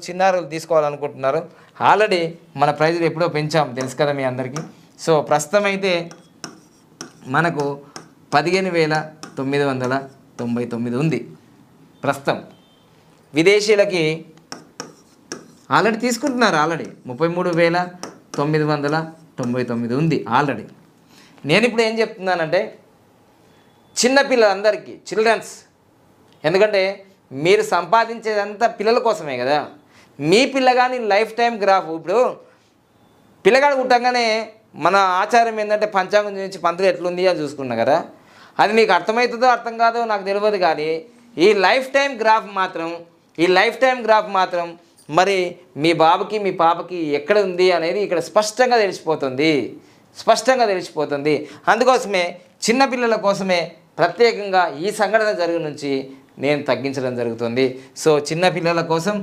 చిన్నారులు తీసుకోవాలనుకుంటున్నారు ఆల్రెడీ మన ప్రైజులు ఎప్పుడో పెంచాం తెలుసు కదా మీ అందరికీ. సో ప్రస్తుతం అయితే మనకు 15,999 ఉంది ప్రస్తుతం. విదేశీయులకి ఆల్రెడీ తీసుకుంటున్నారు, ఆల్రెడీ 33,999 ఉంది ఆల్రెడీ. నేను ఇప్పుడు ఏం చెప్తున్నానంటే చిన్నపిల్లలందరికీ చిల్డ్రన్స్, ఎందుకంటే మీరు సంపాదించేదంతా పిల్లల కోసమే కదా. మీ పిల్లగాని లైఫ్ టైం గ్రాఫ్, ఇప్పుడు పిల్లగాడు పుట్టంగానే మన ఆచారం ఏంటంటే పంచాంగం నుంచి పంతులు ఎట్లుంది అని చూసుకున్నా కదా. అది మీకు అర్థమవుతుందో అర్థం కాదో నాకు తెలియదు, కానీ ఈ లైఫ్ టైం గ్రాఫ్ మాత్రం మరి మీ బాబుకి మీ పాపకి ఎక్కడ ఉంది అనేది ఇక్కడ స్పష్టంగా తెలిసిపోతుంది. అందుకోసమే చిన్నపిల్లల కోసమే ప్రత్యేకంగా ఈ సంఘటన జరిగిన నుంచి నేను తగ్గించడం జరుగుతుంది. సో చిన్నపిల్లల కోసం